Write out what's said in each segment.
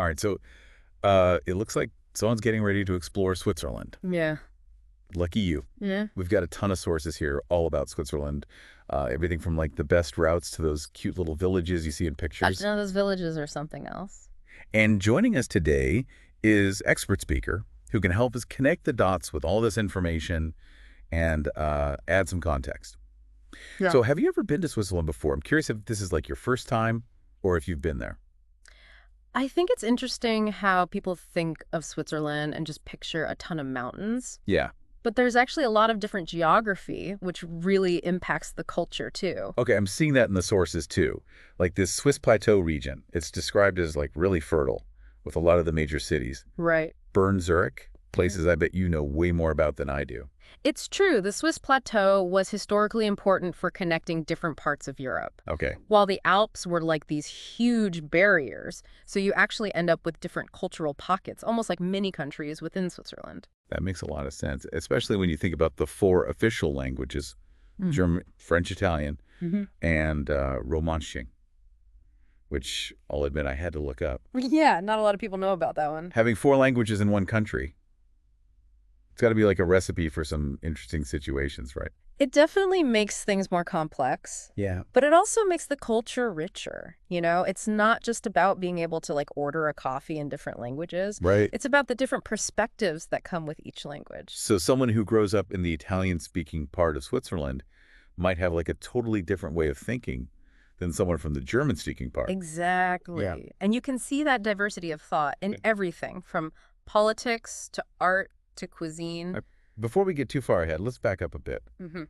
All right, so it looks like someone's getting ready to explore Switzerland. Yeah. Lucky you. Yeah. We've got a ton of sources here all about Switzerland. Everything from like the best routes to those cute little villages you see in pictures. No, those villages are something else. And joining us today is expert speaker who can help us connect the dots with all this information and add some context. Yeah. So have you ever been to Switzerland before? I'm curious if this is like your first time or if you've been there. I think it's interesting how people think of Switzerland and just picture a ton of mountains. Yeah. But there's actually a lot of different geography, which really impacts the culture too. Okay, I'm seeing that in the sources too. Like this Swiss Plateau region, it's described as like really fertile with a lot of the major cities. Right. Bern, Zurich, places I bet you know way more about than I do. It's true. The Swiss plateau was historically important for connecting different parts of Europe, Okay, while the Alps were like these huge barriers. So you actually end up with different cultural pockets, almost like mini countries within Switzerland. that makes a lot of sense, especially when you think about the four official languages, Mm. German, French, Italian, Hmm. and Romansh, which I'll admit I had to look up. Yeah, not a lot of people know about that one. Having four languages in one country, it's got to be like a recipe for some interesting situations, right? It definitely makes things more complex, Yeah. but it also makes the culture richer. It's not just about being able to like order a coffee in different languages. Right. It's about the different perspectives that come with each language. So someone who grows up in the Italian-speaking part of Switzerland might have like a totally different way of thinking than someone from the German-speaking part. Exactly. Yeah. And you can see that diversity of thought in everything from politics to art to cuisine. Uh, Before we get too far ahead, let's back up a bit. Hmm.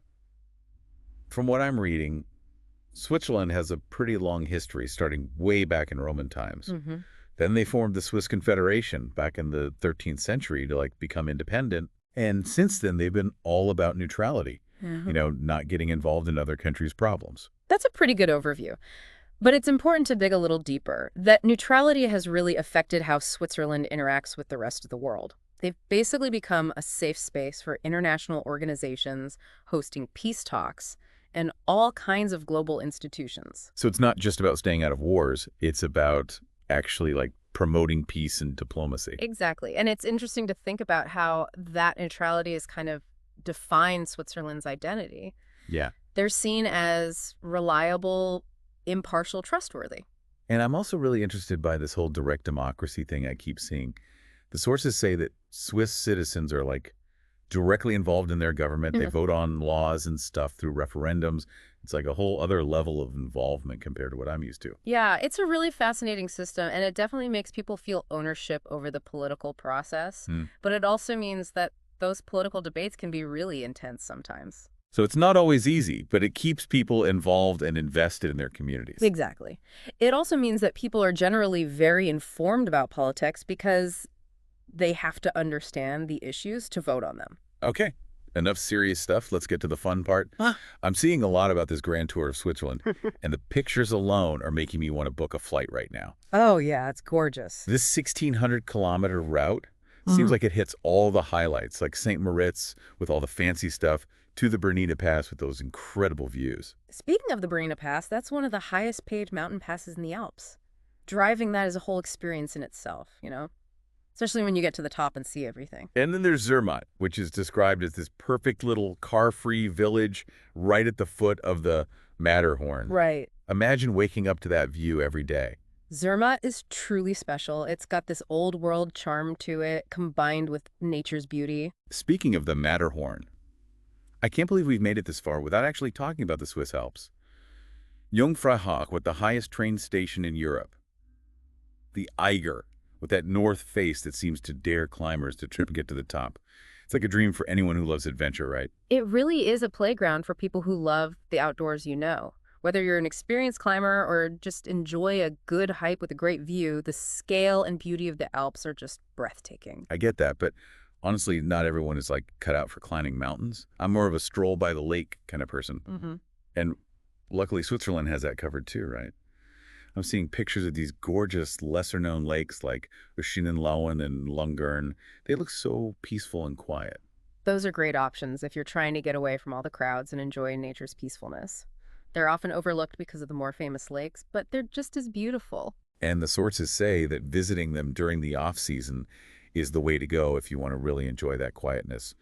From what I'm reading, Switzerland has a pretty long history, starting way back in Roman times. Hmm. Then they formed the Swiss Confederation back in the 13th century to like become independent. And since then, they've been all about neutrality, not getting involved in other countries' problems. That's a pretty good overview. But it's important to dig a little deeper. That neutrality has really affected how Switzerland interacts with the rest of the world. They've basically become a safe space for international organizations hosting peace talks and all kinds of global institutions. So it's not just about staying out of wars. It's about actually like promoting peace and diplomacy. Exactly. And it's interesting to think about how that neutrality has kind of defined Switzerland's identity. Yeah. They're seen as reliable, impartial, trustworthy. And I'm also really interested by this whole direct democracy thing I keep seeing. The sources say that Swiss citizens are like directly involved in their government. They Mhm. vote on laws and stuff through referendums. It's like a whole other level of involvement compared to what I'm used to. Yeah, it's a really fascinating system, and it definitely makes people feel ownership over the political process. Hmm. But it also means that those political debates can be really intense sometimes. So it's not always easy, but it keeps people involved and invested in their communities. Exactly. It also means that people are generally very informed about politics because they have to understand the issues to vote on them. Okay, enough serious stuff. Let's get to the fun part. Huh. I'm seeing a lot about this grand tour of Switzerland, and the pictures alone are making me want to book a flight right now. Oh, yeah, it's gorgeous. This 1,600-kilometer route seems like it hits all the highlights, like St. Moritz with all the fancy stuff, to the Bernina Pass with those incredible views. Speaking of the Brenina Pass, that's one of the highest paid mountain passes in the Alps. Driving that is a whole experience in itself. Especially when you get to the top and see everything. And then there's Zermatt, which is described as this perfect little car-free village right at the foot of the Matterhorn. Right. Imagine waking up to that view every day. Zermatt is truly special. It's got this old world charm to it, combined with nature's beauty. Speaking of the Matterhorn, I can't believe we've made it this far without actually talking about the Swiss Alps. Jungfrau with the highest train station in Europe. The Eiger, with that north face that seems to dare climbers to trip and get to the top. It's like a dream for anyone who loves adventure, right? It really is a playground for people who love the outdoors. Whether you're an experienced climber or just enjoy a good hike with a great view, the scale and beauty of the Alps are just breathtaking. I get that, but honestly, not everyone is like cut out for climbing mountains. I'm more of a stroll by the lake kind of person. Mm-hmm. And luckily, Switzerland has that covered too, right? I'm seeing pictures of these gorgeous, lesser-known lakes like Uschinenlauen and Lungern. They look so peaceful and quiet. Those are great options if you're trying to get away from all the crowds and enjoy nature's peacefulness. They're often overlooked because of the more famous lakes, but they're just as beautiful. And the sources say that visiting them during the off-season is the way to go if you want to really enjoy that quietness.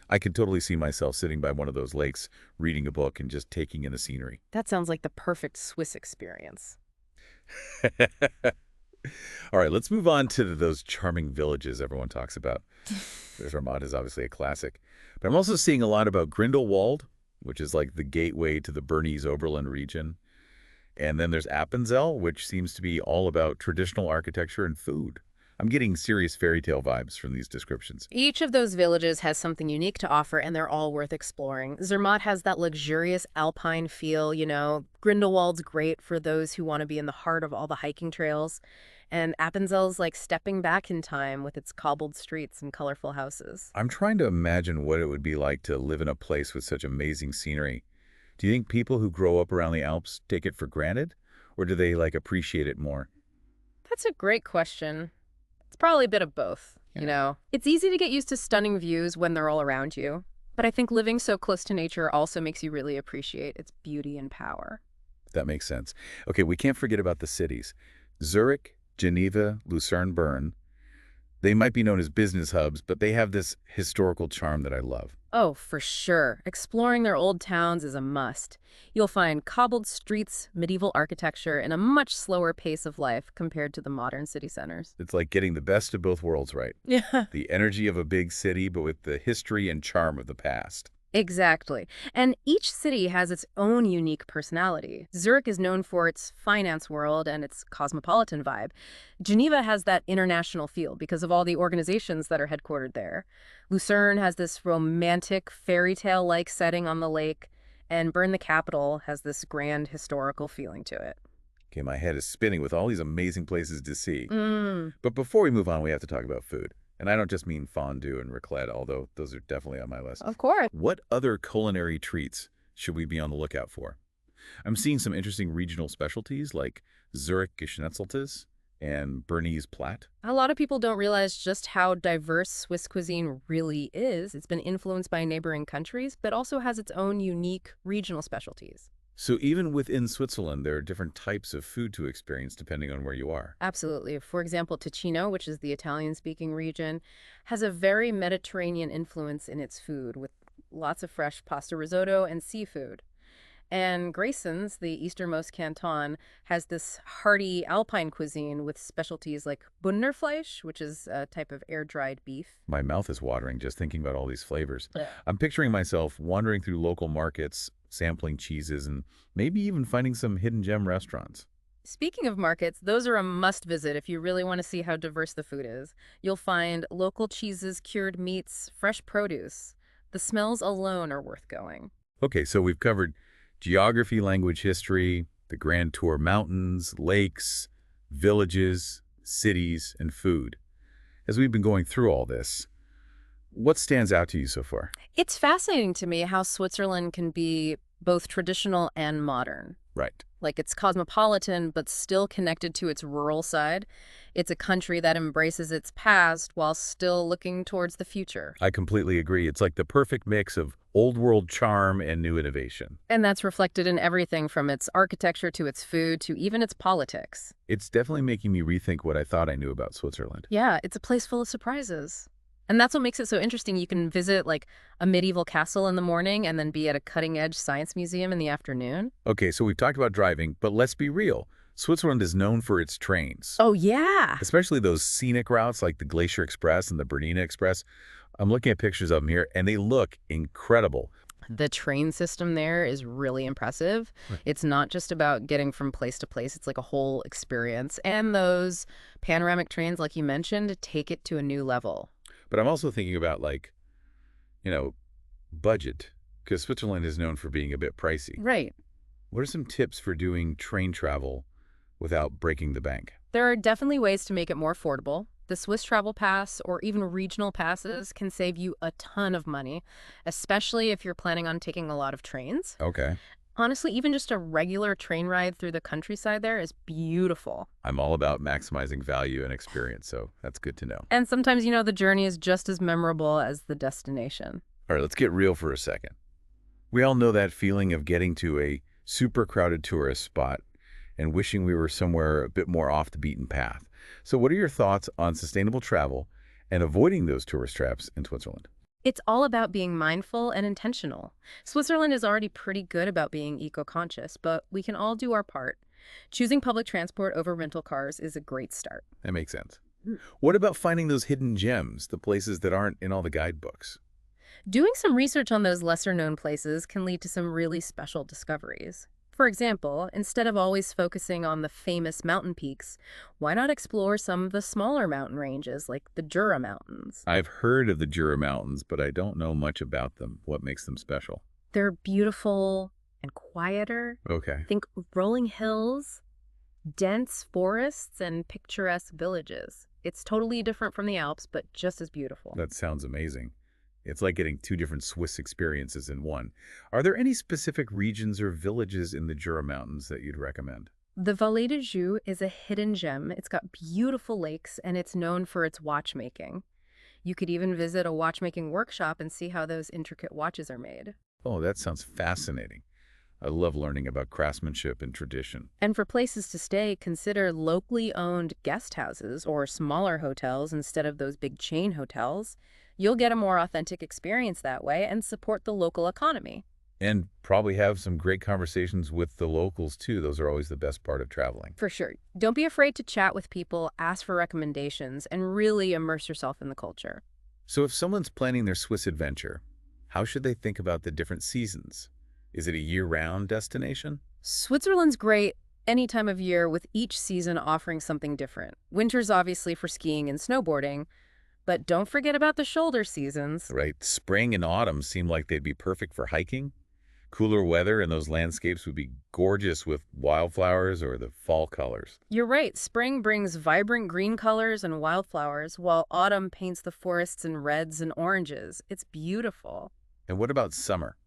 I can totally see myself sitting by one of those lakes, reading a book and just taking in the scenery. That sounds like the perfect Swiss experience. All right, let's move on to those charming villages everyone talks about. Zermatt is obviously a classic. But I'm also seeing a lot about Grindelwald, which is like the gateway to the Bernese Oberland region. And then there's Appenzell, which seems to be all about traditional architecture and food. I'm getting serious fairy tale vibes from these descriptions. Each of those villages has something unique to offer, and they're all worth exploring. Zermatt has that luxurious alpine feel, Grindelwald's great for those who want to be in the heart of all the hiking trails. And Appenzell's like stepping back in time with its cobbled streets and colorful houses. I'm trying to imagine what it would be like to live in a place with such amazing scenery. Do you think people who grow up around the Alps take it for granted, or do they appreciate it more? That's a great question. It's probably a bit of both. It's easy to get used to stunning views when they're all around you, but I think living so close to nature also makes you really appreciate its beauty and power. That makes sense. Okay, we can't forget about the cities. Zurich, Geneva, Lucerne, Bern. They might be known as business hubs, but they have this historical charm that I love. Oh, for sure. Exploring their old towns is a must. You'll find cobbled streets, medieval architecture, and a much slower pace of life compared to the modern city centers. It's like getting the best of both worlds, right? Yeah. The energy of a big city, but with the history and charm of the past. Exactly. And each city has its own unique personality. Zurich is known for its finance world and its cosmopolitan vibe. Geneva has that international feel because of all the organizations that are headquartered there. Lucerne has this romantic fairy tale-like setting on the lake, and Bern, the capital, has this grand historical feeling to it. Okay, my head is spinning with all these amazing places to see. Mm, But before we move on, we have to talk about food. And I don't just mean fondue and raclette, although those are definitely on my list. of course. What other culinary treats should we be on the lookout for? I'm seeing some interesting regional specialties like Zurich Geschnetzeltes and Bernese Platt. A lot of people don't realize just how diverse Swiss cuisine really is. It's been influenced by neighboring countries, but also has its own unique regional specialties. So even within Switzerland, there are different types of food to experience depending on where you are. Absolutely. For example, Ticino, which is the Italian-speaking region, has a very Mediterranean influence in its food with lots of fresh pasta risotto and seafood. And Graysons, the easternmost canton, has this hearty alpine cuisine with specialties like Bündnerfleisch, which is a type of air-dried beef. My mouth is watering just thinking about all these flavors. Yeah. I'm picturing myself wandering through local markets, sampling cheeses, and maybe even finding some hidden gem restaurants. Speaking of markets, those are a must-visit if you really want to see how diverse the food is. You'll find local cheeses, cured meats, fresh produce. The smells alone are worth going. Okay, so we've covered geography, language, history, the Grand Tour mountains, lakes, villages, cities, and food. As we've been going through all this, what stands out to you so far? It's fascinating to me how Switzerland can be both traditional and modern. Right. Like it's cosmopolitan, but still connected to its rural side. It's a country that embraces its past while still looking towards the future. I completely agree. It's like the perfect mix of old world charm and new innovation. And that's reflected in everything from its architecture to its food to even its politics. It's definitely making me rethink what I thought I knew about Switzerland. Yeah, it's a place full of surprises. And that's what makes it so interesting. You can visit like a medieval castle in the morning and then be at a cutting-edge science museum in the afternoon. Okay, so we've talked about driving, but let's be real. Switzerland is known for its trains, Oh, yeah. especially those scenic routes like the Glacier Express and the Bernina Express. I'm looking at pictures of them here, and they look incredible. The train system there is really impressive. Right. It's not just about getting from place to place. It's like a whole experience. And those panoramic trains, like you mentioned, take it to a new level. But I'm also thinking about, you know, budget, because Switzerland is known for being a bit pricey. Right. What are some tips for doing train travel without breaking the bank? There are definitely ways to make it more affordable. The Swiss Travel Pass or even regional passes can save you a ton of money, especially if you're planning on taking a lot of trains. Okay. Honestly, even just a regular train ride through the countryside there is beautiful. I'm all about maximizing value and experience, so that's good to know. And sometimes, the journey is just as memorable as the destination. All right, let's get real for a second. We all know that feeling of getting to a super crowded tourist spot and wishing we were somewhere a bit more off the beaten path. So what are your thoughts on sustainable travel and avoiding those tourist traps in Switzerland? It's all about being mindful and intentional. Switzerland is already pretty good about being eco-conscious, but we can all do our part. Choosing public transport over rental cars is a great start. That makes sense. Mm. What about finding those hidden gems, the places that aren't in all the guidebooks? Doing some research on those lesser-known places can lead to some really special discoveries. For example, instead of always focusing on the famous mountain peaks, why not explore some of the smaller mountain ranges like the Jura Mountains? I've heard of the Jura Mountains, but I don't know much about them. What makes them special? They're beautiful and quieter. Okay. Think rolling hills, dense forests, and picturesque villages. It's totally different from the Alps, but just as beautiful. That sounds amazing. It's like getting two different Swiss experiences in one. Are there any specific regions or villages in the Jura Mountains that you'd recommend? The Vallée de Joux is a hidden gem. It's got beautiful lakes, and it's known for its watchmaking. You could even visit a watchmaking workshop and see how those intricate watches are made. Oh, that sounds fascinating. I love learning about craftsmanship and tradition. And for places to stay, consider locally owned guest houses or smaller hotels instead of those big chain hotels. You'll get a more authentic experience that way and support the local economy. And probably have some great conversations with the locals, too. Those are always the best part of traveling. For sure. Don't be afraid to chat with people, ask for recommendations, and really immerse yourself in the culture. So if someone's planning their Swiss adventure, how should they think about the different seasons? Is it a year-round destination? Switzerland's great any time of year with each season offering something different. Winter's obviously for skiing and snowboarding, but don't forget about the shoulder seasons. Right. Spring and autumn seem like they'd be perfect for hiking. Cooler weather and those landscapes would be gorgeous with wildflowers or the fall colors. You're right, spring brings vibrant green colors and wildflowers, while autumn paints the forests in reds and oranges. It's beautiful. And what about summer?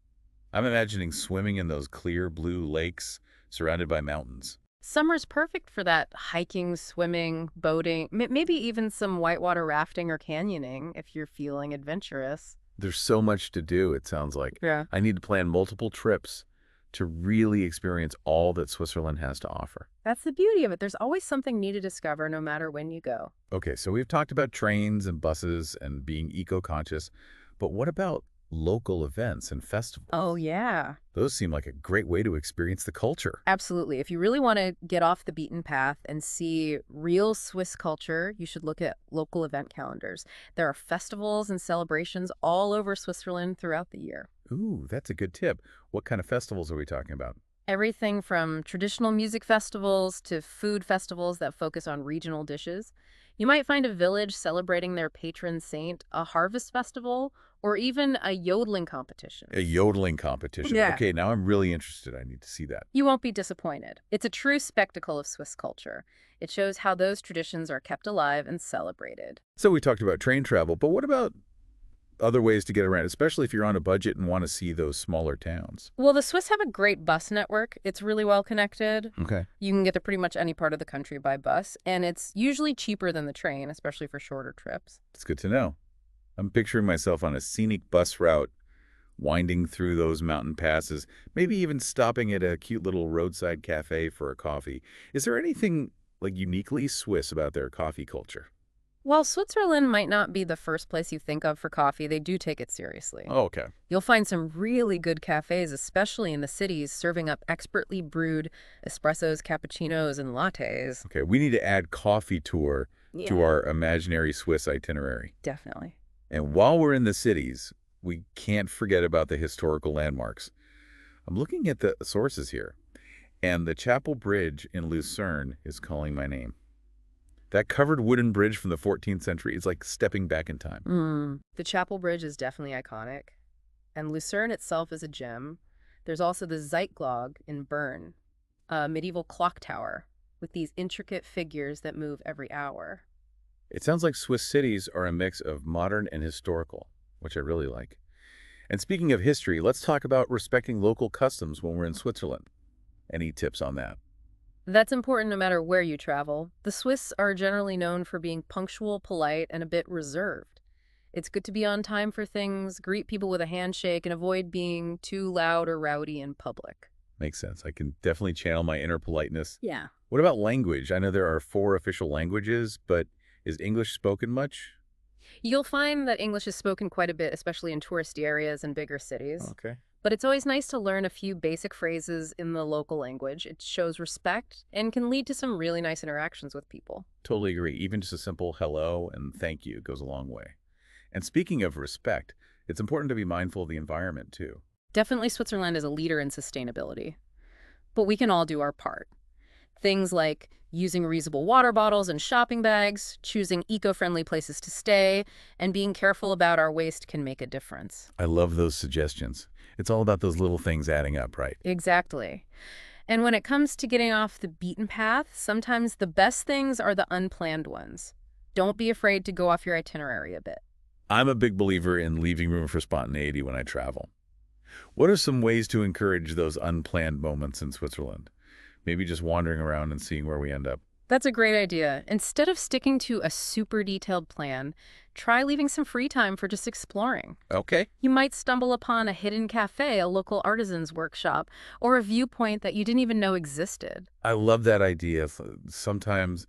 I'm imagining swimming in those clear blue lakes surrounded by mountains. Summer's perfect for that hiking, swimming, boating, maybe even some whitewater rafting or canyoning if you're feeling adventurous. There's so much to do, it sounds like. Yeah. I need to plan multiple trips to really experience all that Switzerland has to offer. That's the beauty of it. There's always something new to discover no matter when you go. Okay, so we've talked about trains and buses and being eco-conscious, but what about local events and festivals? Oh, yeah. Those seem like a great way to experience the culture. Absolutely. If you really want to get off the beaten path and see real Swiss culture, you should look at local event calendars. There are festivals and celebrations all over Switzerland throughout the year. Ooh, that's a good tip. What kind of festivals are we talking about? Everything from traditional music festivals to food festivals that focus on regional dishes. You might find a village celebrating their patron saint, a harvest festival, or even a yodeling competition. A yodeling competition. Yeah. Okay, now I'm really interested. I need to see that. You won't be disappointed. It's a true spectacle of Swiss culture. It shows how those traditions are kept alive and celebrated. So we talked about train travel, but what about other ways to get around, especially if you're on a budget and want to see those smaller towns? Well, the Swiss have a great bus network. It's really well connected. Okay. You can get to pretty much any part of the country by bus, and it's usually cheaper than the train, especially for shorter trips. That's good to know. I'm picturing myself on a scenic bus route, winding through those mountain passes, maybe even stopping at a cute little roadside cafe for a coffee. Is there anything like uniquely Swiss about their coffee culture? While Switzerland might not be the first place you think of for coffee, they do take it seriously. Oh, okay. You'll find some really good cafes, especially in the cities, serving up expertly brewed espressos, cappuccinos, and lattes. Okay, we need to add coffee tour to Yeah. our imaginary Swiss itinerary. Definitely. And while we're in the cities, we can't forget about the historical landmarks. I'm looking at the sources here, and the Chapel Bridge in Lucerne is calling my name. That covered wooden bridge from the 14th century is like stepping back in time. The Chapel Bridge is definitely iconic, and Lucerne itself is a gem. There's also the Zeitglocke in Bern, a medieval clock tower with these intricate figures that move every hour. It sounds like Swiss cities are a mix of modern and historical, which I really like. And speaking of history, let's talk about respecting local customs when we're in Switzerland. Any tips on that? That's important no matter where you travel. The Swiss are generally known for being punctual, polite, and a bit reserved. It's good to be on time for things, greet people with a handshake, and avoid being too loud or rowdy in public. Makes sense. I can definitely channel my inner politeness. Yeah. What about language? I know there are 4 official languages, but is English spoken much? You'll find that English is spoken quite a bit, especially in touristy areas and bigger cities. Okay. But it's always nice to learn a few basic phrases in the local language. It shows respect and can lead to some really nice interactions with people. Totally agree. Even just a simple hello and thank you goes a long way. And speaking of respect, it's important to be mindful of the environment too. Definitely, Switzerland is a leader in sustainability, but we can all do our part. Things like using reusable water bottles and shopping bags, choosing eco-friendly places to stay, and being careful about our waste can make a difference. I love those suggestions. It's all about those little things adding up, right? Exactly. And when it comes to getting off the beaten path, sometimes the best things are the unplanned ones. Don't be afraid to go off your itinerary a bit. I'm a big believer in leaving room for spontaneity when I travel. What are some ways to encourage those unplanned moments in Switzerland? Maybe just wandering around and seeing where we end up. That's a great idea. Instead of sticking to a super detailed plan, try leaving some free time for just exploring. Okay. You might stumble upon a hidden cafe, a local artisan's workshop, or a viewpoint that you didn't even know existed. I love that idea. Sometimes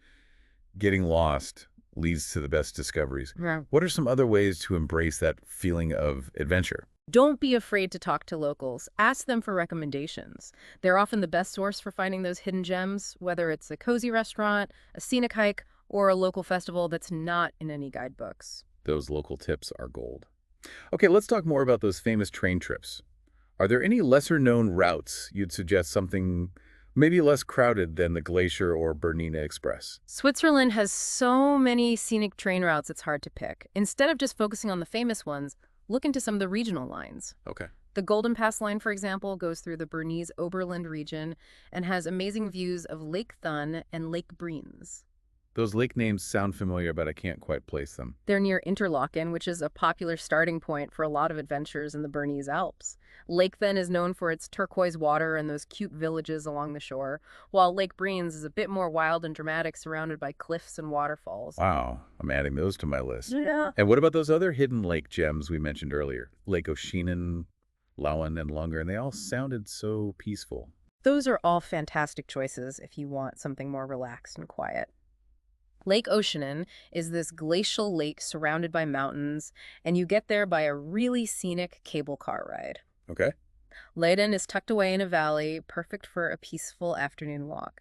getting lost leads to the best discoveries. Yeah. What are some other ways to embrace that feeling of adventure? Don't be afraid to talk to locals. Ask them for recommendations. They're often the best source for finding those hidden gems, whether it's a cozy restaurant, a scenic hike, or a local festival that's not in any guidebooks. Those local tips are gold. Okay, let's talk more about those famous train trips. Are there any lesser-known routes you'd suggest, something maybe less crowded than the Glacier or Bernina Express? Switzerland has so many scenic train routes it's hard to pick. Instead of just focusing on the famous ones, look into some of the regional lines. Okay. The Golden Pass line, for example, goes through the Bernese Oberland region and has amazing views of Lake Thun and Lake Breens. Those lake names sound familiar, but I can't quite place them. They're near Interlaken, which is a popular starting point for a lot of adventures in the Bernese Alps. Lake Thun is known for its turquoise water and those cute villages along the shore, while Lake Breens is a bit more wild and dramatic, surrounded by cliffs and waterfalls. Wow, I'm adding those to my list. Yeah. And what about those other hidden lake gems we mentioned earlier? Lake Oshinen, Lauen, and Lunger, and they all sounded so peaceful. Those are all fantastic choices if you want something more relaxed and quiet. Lake Oceanen is this glacial lake surrounded by mountains, and you get there by a really scenic cable car ride. Okay. Leiden is tucked away in a valley, perfect for a peaceful afternoon walk.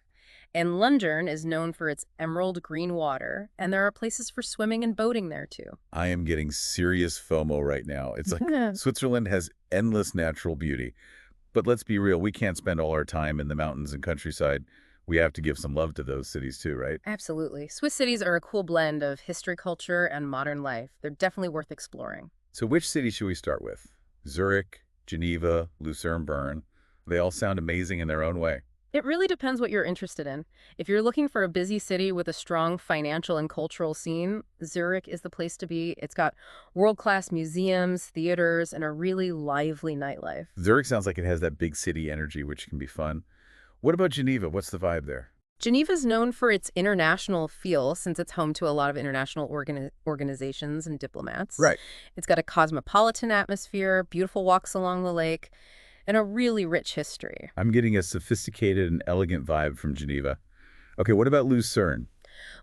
And Lundern is known for its emerald green water, and there are places for swimming and boating there too. I am getting serious FOMO right now. It's like Switzerland has endless natural beauty. But let's be real, we can't spend all our time in the mountains and countryside. We have to give some love to those cities too, right? Absolutely. Swiss cities are a cool blend of history, culture, and modern life. They're definitely worth exploring. So which city should we start with? Zurich, Geneva, Lucerne, Bern. They all sound amazing in their own way. It really depends what you're interested in. If you're looking for a busy city with a strong financial and cultural scene, Zurich is the place to be. It's got world-class museums, theaters, and a really lively nightlife. Zurich sounds like it has that big city energy, which can be fun. What about Geneva? What's the vibe there? Geneva's known for its international feel since it's home to a lot of international organizations and diplomats. Right. It's got a cosmopolitan atmosphere, beautiful walks along the lake, and a really rich history. I'm getting a sophisticated and elegant vibe from Geneva. Okay, what about Lucerne?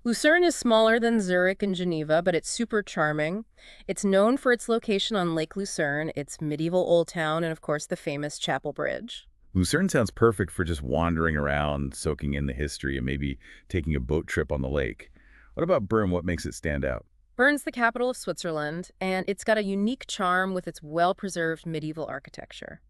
Lucerne is smaller than Zurich and Geneva, but it's super charming. It's known for its location on Lake Lucerne, its medieval old town, and of course the famous Chapel Bridge. Lucerne sounds perfect for just wandering around, soaking in the history, and maybe taking a boat trip on the lake. What about Bern? What makes it stand out? Bern's the capital of Switzerland, and it's got a unique charm with its well-preserved medieval architecture.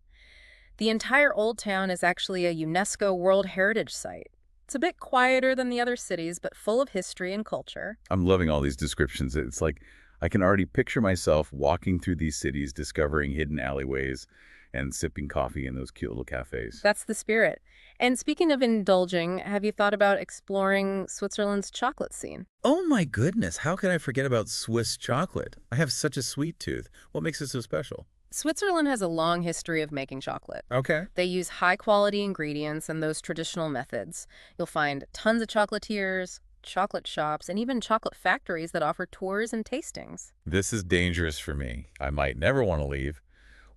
The entire old town is actually a UNESCO World Heritage Site. It's a bit quieter than the other cities, but full of history and culture. I'm loving all these descriptions. It's like I can already picture myself walking through these cities, discovering hidden alleyways, and sipping coffee in those cute little cafes. That's the spirit. And speaking of indulging, have you thought about exploring Switzerland's chocolate scene? Oh my goodness, how could I forget about Swiss chocolate? I have such a sweet tooth. What makes it so special? Switzerland has a long history of making chocolate. Okay. They use high-quality ingredients and those traditional methods. You'll find tons of chocolatiers, chocolate shops, and even chocolate factories that offer tours and tastings. This is dangerous for me. I might never want to leave.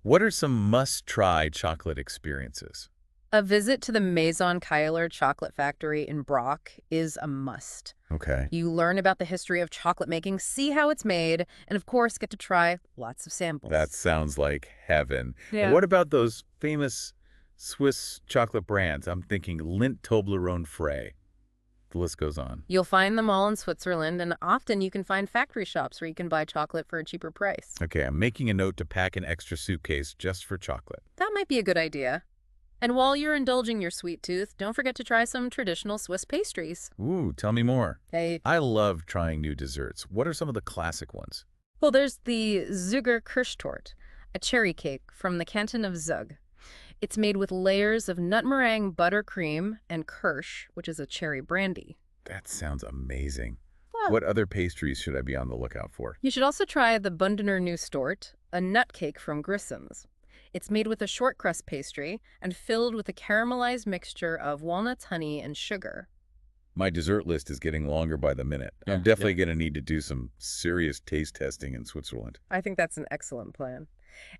What are some must-try chocolate experiences? A visit to the Maison Keiler chocolate factory in Brock is a must. Okay. You learn about the history of chocolate making, see how it's made, and of course get to try lots of That samples. sounds like heaven. And Yeah. what about those famous Swiss chocolate brands? I'm thinking Lindt Toblerone Frais. The list goes on. You'll find them all in Switzerland, and often you can find factory shops where you can buy chocolate for a cheaper price. Okay, I'm making a note to pack an extra suitcase just for chocolate. That might be a good idea. And while you're indulging your sweet tooth, don't forget to try some traditional Swiss pastries. Ooh, tell me more. Hey, I love trying new desserts. What are some of the classic ones? well, there's the Züger Kirschtorte, a cherry cake from the canton of Zug. It's made with layers of nut meringue, buttercream, and kirsch, which is a cherry brandy. That sounds amazing. Ah. What other pastries should I be on the lookout for? You should also try the Bundener Neustort, a nut cake from Grissom's. It's made with a short crust pastry and filled with a caramelized mixture of walnuts, honey, and sugar. My dessert list is getting longer by the minute. I'm definitely going to need to do some serious taste testing in Switzerland. I think that's an excellent plan.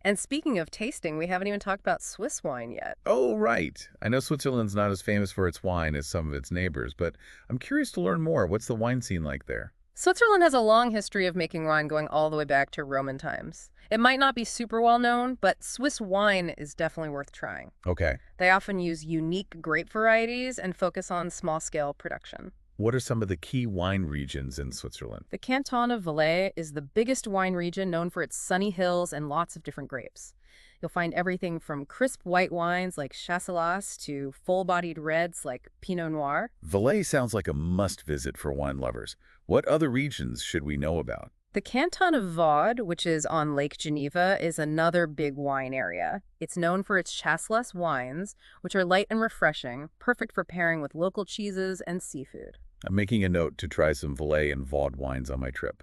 And speaking of tasting, we haven't even talked about Swiss wine yet. Oh, right. I know Switzerland's not as famous for its wine as some of its neighbors, but I'm curious to learn more. What's the wine scene like there? Switzerland has a long history of making wine going all the way back to Roman times. It might not be super well known, but Swiss wine is definitely worth trying. Okay. They often use unique grape varieties and focus on small-scale production. What are some of the key wine regions in Switzerland? The Canton of Valais is the biggest wine region known for its sunny hills and lots of different grapes. You'll find everything from crisp white wines like Chasselas to full-bodied reds like Pinot Noir. Valais sounds like a must-visit for wine lovers. What other regions should we know about? The Canton of Vaud, which is on Lake Geneva, is another big wine area. It's known for its Chasselas wines, which are light and refreshing, perfect for pairing with local cheeses and seafood. I'm making a note to try some Valais and Vaud wines on my trip.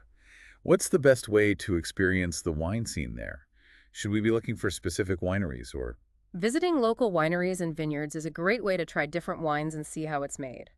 What's the best way to experience the wine scene there? Should we be looking for specific wineries or... Visiting local wineries and vineyards is a great way to try different wines and see how it's made.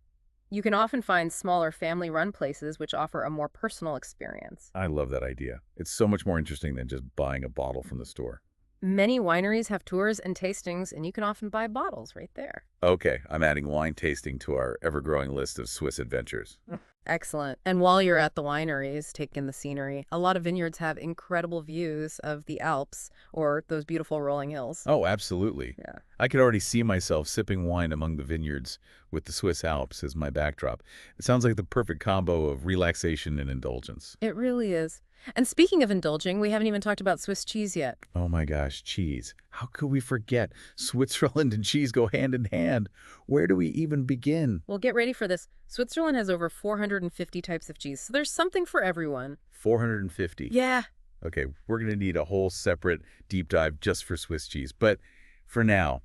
You can often find smaller family-run places which offer a more personal experience. I love that idea. It's so much more interesting than just buying a bottle from the store. Many wineries have tours and tastings, and you can often buy bottles right there. Okay, I'm adding wine tasting to our ever-growing list of Swiss adventures. Excellent. And while you're at the wineries, taking the scenery, a lot of vineyards have incredible views of the Alps or those beautiful rolling hills. Oh, absolutely. Yeah. I could already see myself sipping wine among the vineyards with the Swiss Alps as my backdrop. It sounds like the perfect combo of relaxation and indulgence. It really is. And speaking of indulging, we haven't even talked about Swiss cheese yet. Oh my gosh, cheese. How could we forget? Switzerland and cheese go hand in hand. Where do we even begin? Well, get ready for this. Switzerland has over 450 types of cheese, so there's something for everyone. 450. Yeah. Okay, we're going to need a whole separate deep dive just for Swiss cheese. But for now,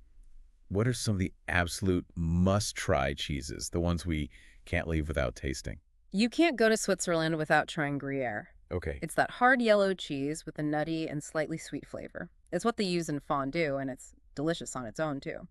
what are some of the absolute must-try cheeses, the ones we can't leave without tasting? You can't go to Switzerland without trying Gruyere. Okay. It's that hard yellow cheese with a nutty and slightly sweet flavor. It's what they use in fondue, and it's delicious on its own, too.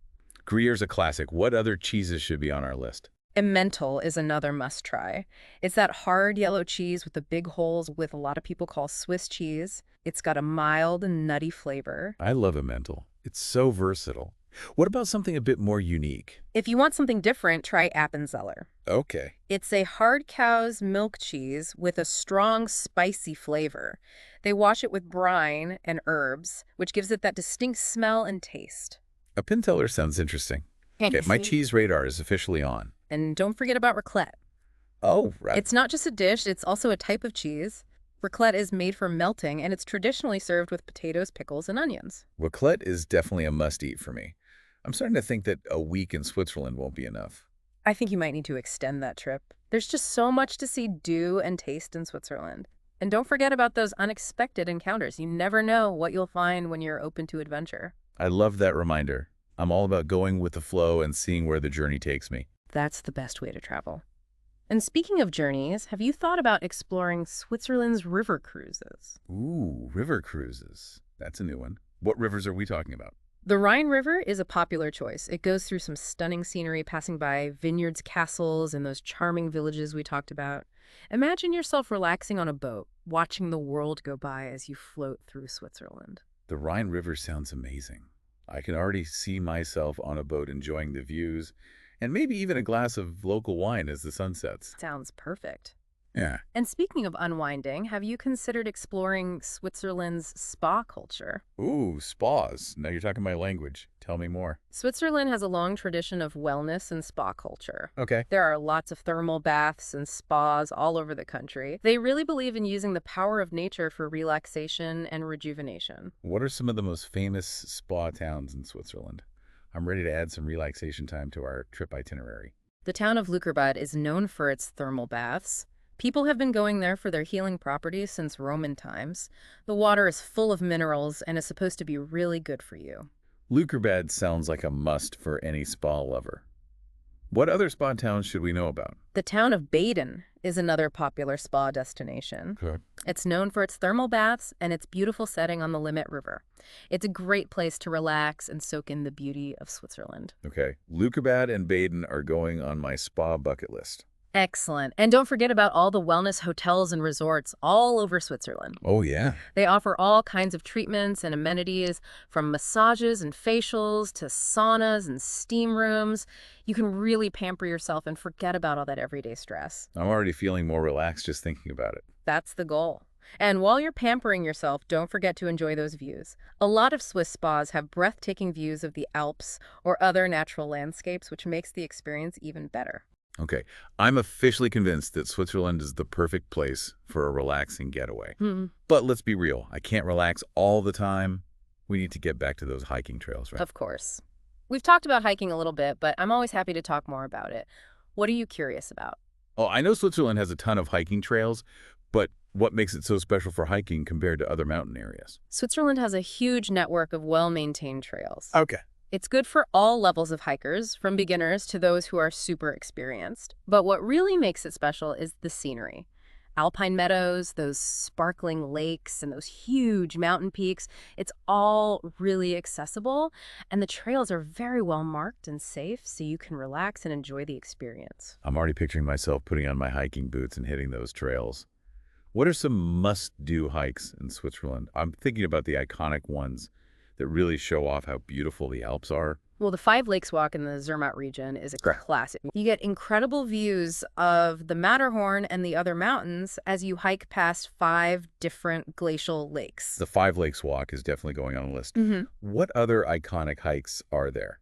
Gruyère's a classic. What other cheeses should be on our list? Emmental is another must-try. It's that hard yellow cheese with the big holes with a lot of people call Swiss cheese. It's got a mild and nutty flavor. I love Emmental. It's so versatile. What about something a bit more unique? If you want something different, try Appenzeller. Okay. It's a hard cow's milk cheese with a strong, spicy flavor. They wash it with brine and herbs, which gives it that distinct smell and taste. Appenzeller sounds interesting. Okay, my cheese radar is officially on. And don't forget about raclette. Oh, right. It's not just a dish, it's also a type of cheese. Raclette is made for melting, and it's traditionally served with potatoes, pickles, and onions. Raclette is definitely a must-eat for me. I'm starting to think that a week in Switzerland won't be enough. I think you might need to extend that trip. There's just so much to see, do, and taste in Switzerland. And don't forget about those unexpected encounters. You never know what you'll find when you're open to adventure. I love that reminder. I'm all about going with the flow and seeing where the journey takes me. That's the best way to travel. And speaking of journeys, have you thought about exploring Switzerland's river cruises? Ooh, river cruises. That's a new one. What rivers are we talking about? The Rhine River is a popular choice. It goes through some stunning scenery, passing by vineyards, castles, and those charming villages we talked about. Imagine yourself relaxing on a boat, watching the world go by as you float through Switzerland. The Rhine River sounds amazing. I can already see myself on a boat enjoying the views, and maybe even a glass of local wine as the sun sets. Sounds perfect. Yeah. And speaking of unwinding, have you considered exploring Switzerland's spa culture? Ooh, spas. Now you're talking my language. Tell me more. Switzerland has a long tradition of wellness and spa culture. Okay. There are lots of thermal baths and spas all over the country. They really believe in using the power of nature for relaxation and rejuvenation. What are some of the most famous spa towns in Switzerland? I'm ready to add some relaxation time to our trip itinerary. The town of Lükerbad is known for its thermal baths. People have been going there for their healing properties since Roman times. The water is full of minerals and is supposed to be really good for you. Lükerbad sounds like a must for any spa lover. What other spa towns should we know about? The town of Baden is another popular spa destination. Okay. It's known for its thermal baths and its beautiful setting on the Limmat River. It's a great place to relax and soak in the beauty of Switzerland. Okay. Lükerbad and Baden are going on my spa bucket list. Excellent. And don't forget about all the wellness hotels and resorts all over Switzerland. Oh, yeah. They offer all kinds of treatments and amenities, from massages and facials to saunas and steam rooms. You can really pamper yourself and forget about all that everyday stress. I'm already feeling more relaxed just thinking about it. That's the goal. And while you're pampering yourself, don't forget to enjoy those views. A lot of Swiss spas have breathtaking views of the Alps or other natural landscapes, which makes the experience even better. Okay. I'm officially convinced that Switzerland is the perfect place for a relaxing getaway. But let's be real. I can't relax all the time. We need to get back to those hiking trails, right? Of course. We've talked about hiking a little bit, but I'm always happy to talk more about it. What are you curious about? Oh, I know Switzerland has a ton of hiking trails, but what makes it so special for hiking compared to other mountain areas? Switzerland has a huge network of well-maintained trails. Okay. It's good for all levels of hikers, from beginners to those who are super experienced. But what really makes it special is the scenery. Alpine meadows, those sparkling lakes, and those huge mountain peaks, it's all really accessible, and the trails are very well marked and safe, so you can relax and enjoy the experience. I'm already picturing myself putting on my hiking boots and hitting those trails. What are some must-do hikes in Switzerland? I'm thinking about the iconic ones that really show off how beautiful the Alps are. Well, the Five Lakes Walk in the Zermatt region is a classic. You get incredible views of the Matterhorn and the other mountains as you hike past 5 different glacial lakes. The Five Lakes Walk is definitely going on the list. What other iconic hikes are there?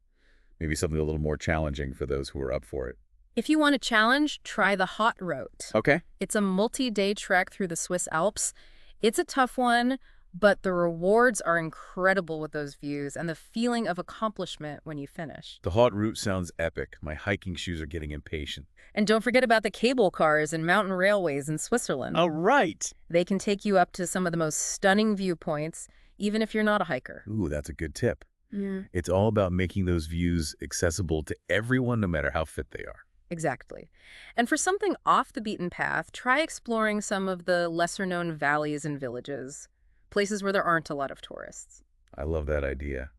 Maybe something a little more challenging for those who are up for it. If you want a challenge, try the Hot Route. Okay. It's a multi-day trek through the Swiss Alps. It's a tough one, but the rewards are incredible with those views and the feeling of accomplishment when you finish. The hot route sounds epic. My hiking shoes are getting impatient. And don't forget about the cable cars and mountain railways in Switzerland. Oh, right. They can take you up to some of the most stunning viewpoints, even if you're not a hiker. Ooh, that's a good tip. Yeah. It's all about making those views accessible to everyone, no matter how fit they are. Exactly. And for something off the beaten path, try exploring some of the lesser-known valleys and villages, places where there aren't a lot of tourists. I love that idea.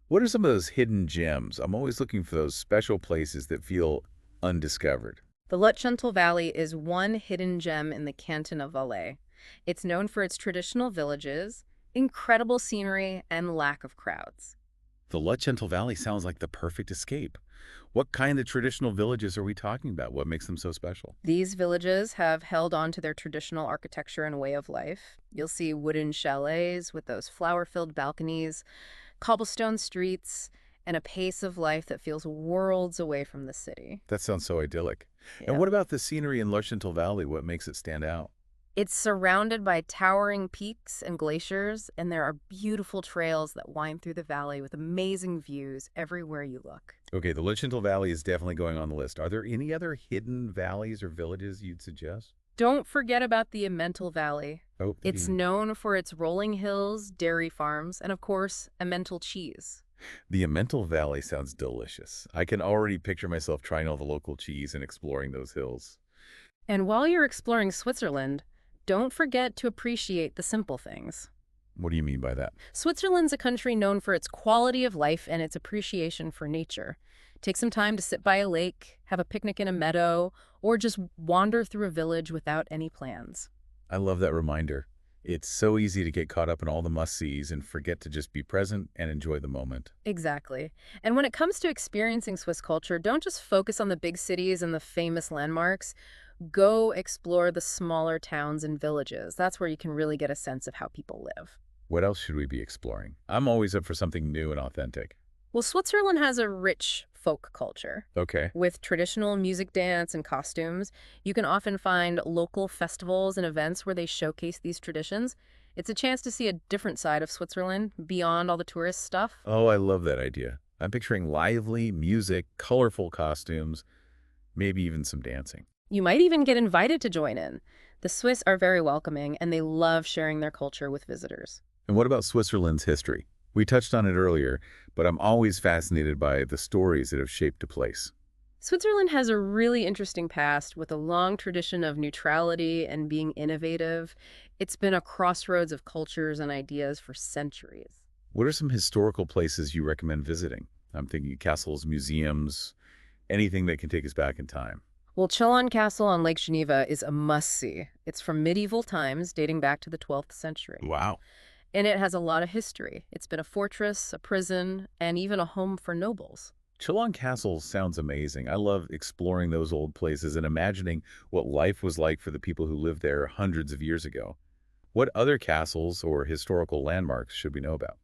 What are some of those hidden gems? I'm always looking for those special places that feel undiscovered. The Lutschental Valley is one hidden gem in the canton of Valais. It's known for its traditional villages, incredible scenery, and lack of crowds. The Lutschental Valley sounds like the perfect escape. What kind of traditional villages are we talking about? What makes them so special? These villages have held on to their traditional architecture and way of life. You'll see wooden chalets with those flower-filled balconies, cobblestone streets, and a pace of life that feels worlds away from the city. That sounds so idyllic. Yeah. And what about the scenery in Lutschental Valley? What makes it stand out? It's surrounded by towering peaks and glaciers, and there are beautiful trails that wind through the valley with amazing views everywhere you look. Okay, the Lutschental Valley is definitely going on the list. Are there any other hidden valleys or villages you'd suggest? Don't forget about the Emmental Valley. Oh, It's known for its rolling hills, dairy farms, and of course, Emmental cheese. the Emmental Valley sounds delicious. I can already picture myself trying all the local cheese and exploring those hills. And while you're exploring Switzerland, don't forget to appreciate the simple things. What do you mean by that? Switzerland's a country known for its quality of life and its appreciation for nature. Take some time to sit by a lake, have a picnic in a meadow, or just wander through a village without any plans. I love that reminder. It's so easy to get caught up in all the must-sees and forget to just be present and enjoy the moment. Exactly. And when it comes to experiencing Swiss culture, don't just focus on the big cities and the famous landmarks. Go explore the smaller towns and villages. That's where you can really get a sense of how people live. What else should we be exploring? I'm always up for something new and authentic. Well, Switzerland has a rich folk culture. Okay. With traditional music, dance, and costumes, you can often find local festivals and events where they showcase these traditions. It's a chance to see a different side of Switzerland beyond all the tourist stuff. Oh, I love that idea. I'm picturing lively music, colorful costumes, maybe even some dancing. You might even get invited to join in. The Swiss are very welcoming, and they love sharing their culture with visitors. And what about Switzerland's history? We touched on it earlier, but I'm always fascinated by the stories that have shaped a place. Switzerland has a really interesting past with a long tradition of neutrality and being innovative. It's been a crossroads of cultures and ideas for centuries. What are some historical places you recommend visiting? I'm thinking castles, museums, anything that can take us back in time. Well, Chillon Castle on Lake Geneva is a must-see. It's from medieval times, dating back to the 12th century. Wow. And it has a lot of history. It's been a fortress, a prison, and even a home for nobles. Chillon Castle sounds amazing. I love exploring those old places and imagining what life was like for the people who lived there hundreds of years ago. What other castles or historical landmarks should we know about?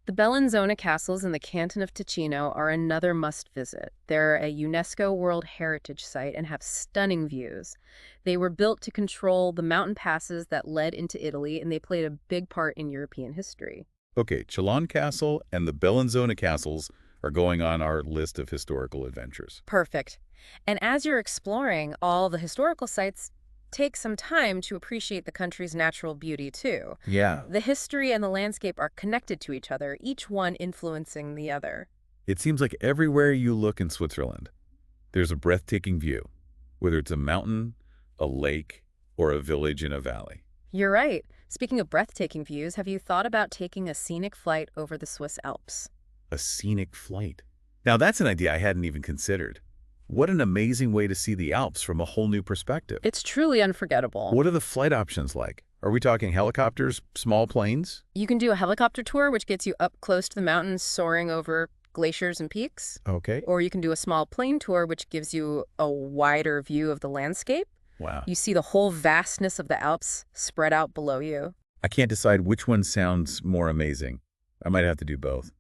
The Bellinzona castles in the canton of Ticino are another must-visit. They're a UNESCO World Heritage Site and have stunning views. They were built to control the mountain passes that led into Italy, and they played a big part in European history. Okay, Chillon Castle and the Bellinzona castles are going on our list of historical adventures. Perfect. And as you're exploring all the historical sites, take some time to appreciate the country's natural beauty, too. Yeah. The history and the landscape are connected to each other, each one influencing the other. It seems like everywhere you look in Switzerland, there's a breathtaking view, whether it's a mountain, a lake, or a village in a valley. You're right. Speaking of breathtaking views, have you thought about taking a scenic flight over the Swiss Alps? A scenic flight. Now that's an idea I hadn't even considered. What an amazing way to see the Alps from a whole new perspective. It's truly unforgettable. What are the flight options like? Are we talking helicopters, small planes? You can do a helicopter tour, which gets you up close to the mountains, soaring over glaciers and peaks. Okay. Or you can do a small plane tour, which gives you a wider view of the landscape. Wow. You see the whole vastness of the Alps spread out below you. I can't decide which one sounds more amazing. I might have to do both.